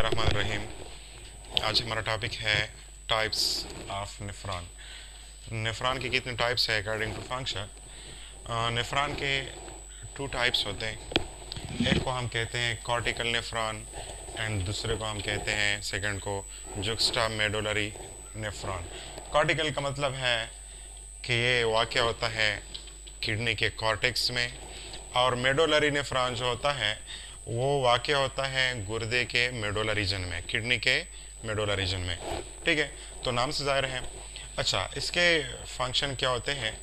बिस्मिल्लाहिर्रहमानिर्रहीम। आज हमारा टॉपिक है टाइप्स ऑफ नेफ्रॉन। नेफ्रॉन की कितने टाइप्स है अकॉर्डिंग टू फंक्शन। नेफ्रॉन के टू टाइप्स होते हैं। एक को हम कहते हैं कॉर्टिकल नेफ्रॉन एंड दूसरे को हम कहते हैं सेकंड को जुक्स्टा मेडुलरी नेफ्रॉन। कॉर्टिकल का मतलब है कि ये वाक़या होता है किडनी के कॉर्टेक्स में, और मेडुलरी नेफ्रॉन जो होता है वो वाक़या होता है गुर्दे के मेडुला रीजन में, किडनी के मेडुला रीजन में। ठीक है, तो नाम से ज़ाहिर है। अच्छा, इसके फंक्शन क्या होते हैं?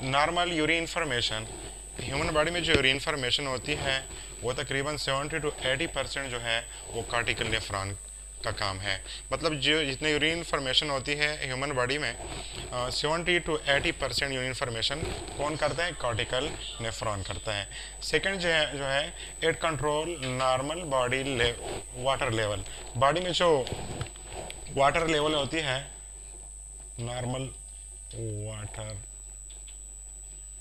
Normal urine formation, human body में जो यूरिन फॉर्मेशन होती है वो तकरीबन 70 to 80% जो है वो कॉर्टिकल नेफ्रॉन का काम है। मतलब जो जितने यूरिन फॉर्मेशन होती है ह्यूमन बॉडी में 70 to 80% यूरिन फॉर्मेशन कौन करता है? कॉर्टिकल नेफ्रॉन करता है। सेकंड जो है it control normal body water level. Body में जो वाटर लेवल होती है, नॉर्मल वाटर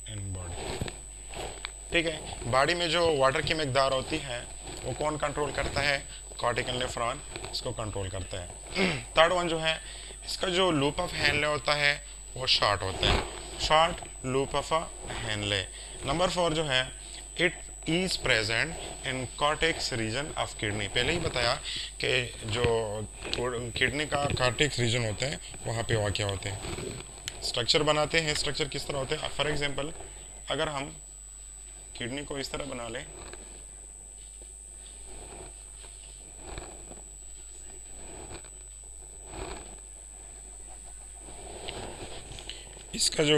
इन बॉडी, ठीक है, बॉडी में जो वाटर की मकदार होती है वो कौन कंट्रोल करता है? कॉर्टिकल नेफ्रॉन इसको कंट्रोल करता है। थर्ड वन जो है, इसका जो लूप ऑफ हेनले होता है वो शॉर्ट होता है, short loop of Henle. Number 4 जो है, it is present in cortex region of kidney. पहले ही बताया कि जो किडनी का कॉर्टेक्स रीजन होते हैं वहाँ पे वाक़या होते हैं, स्ट्रक्चर बनाते हैं। स्ट्रक्चर किस तरह होते हैं? फॉर एग्जांपल, अगर हम किडनी को इस तरह बना लें, इसका जो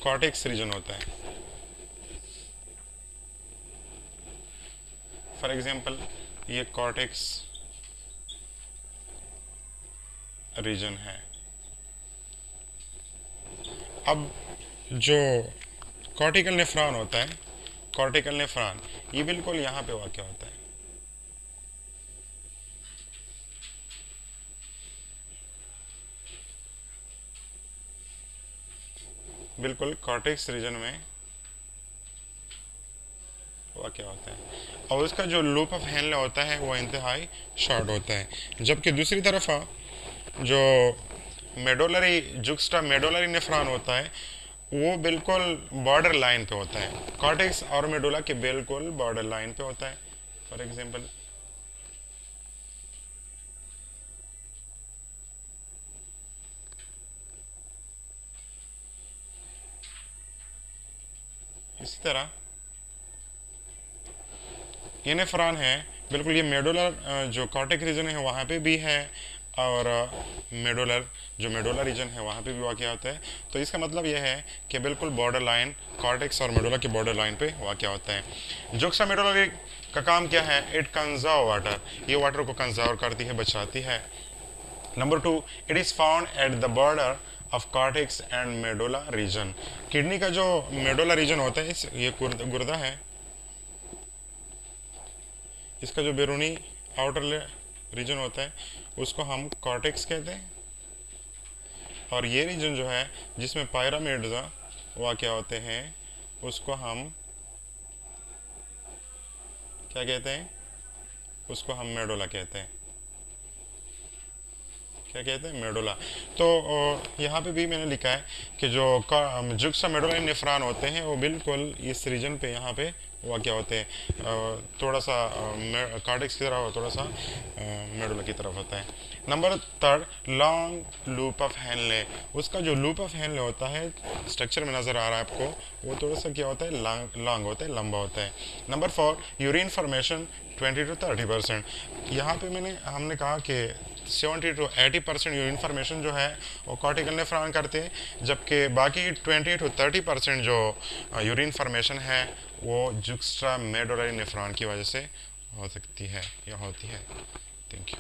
कॉर्टेक्स रीजन होता है, फॉर एग्जांपल ये कॉर्टेक्स रीजन है। अब जो कॉर्टिकल नेफ्रॉन होता है, कॉर्टिकल नेफ्रॉन ये बिल्कुल यहाँ पे वाक़या होता है। बिल्कुल कॉर्टेक्स रीजन में वाक़या होता है, और उसका जो लूप ऑफ हेनले होता है वो इंतहाई शॉर्ट होता है। जबकि दूसरी तरफ जो मेडुलरी जुक्स्टा मेडुलरी नेफ्रॉन होता है वो बिल्कुल बॉर्डर लाइन पे होता है, कॉर्टेक्स और मेडुला के बिल्कुल बॉर्डर लाइन पे होता है। फॉर एग्जांपल, इसी तरह ये नेफ्रॉन है, बिल्कुल ये मेडुलर जो कॉर्टेक्स रीजन है वहाँ पे भी है, और मेडुलर जो मेडुलर रीजन है वहाँ पे भी वाक़या होता है। तो इसका मतलब यह है कि बिल्कुल बॉर्डर लाइन, कॉर्टेक्स और मेडुला के बॉर्डर लाइन पे वाक़या होता है। जुक्स्टा मेडुलरी का काम क्या है? इट कंजर्व वाटर, ये वाटर को कंजर्व करती है, बचाती है। Number 2, it is found at the border of cortex and medulla reason. Kidney का जो मेडुला रीजन होता है, ये गुर्दा है, इसका जो बैरूनी आउटर रीजन होता है उसको हम कॉर्टेक्स कहते हैं, और ये रीजन जो है जिसमें पायरामिड्स वाक़या होते हैं उसको हम क्या कहते हैं? उसको हम मेडुला कहते हैं। क्या कहते हैं? मेडुला। तो यहाँ पे भी मैंने लिखा है कि जो जुक्स्टा मेडुलरी नेफ्रॉन होते हैं वो बिल्कुल इस रीजन पे यहाँ पे वाक़या होते हैं, थोड़ा सा कॉर्टेक्स की तरफ, थोड़ा सा मेडुला की तरफ होता है। Number 3, long loop of Henley. उसका जो लूप ऑफ हेनले होता है, स्ट्रक्चर में नज़र आ रहा है आपको, वो थोड़ा सा क्या होता है? लॉन्ग होता है, लंबा होता है। Number 4, urine formation 20 to 30%। यहाँ पे हमने कहा कि 70 to 80% यूरिन फॉर्मेशन जो है वो कॉर्टिकल नेफ्रॉन करते हैं, जबकि बाकी 20 to 30% जो यूरिन फॉर्मेशन है वो जुक्स्टा मेडुलरी नेफ्रॉन की वजह से हो सकती है या होती है। Thank you.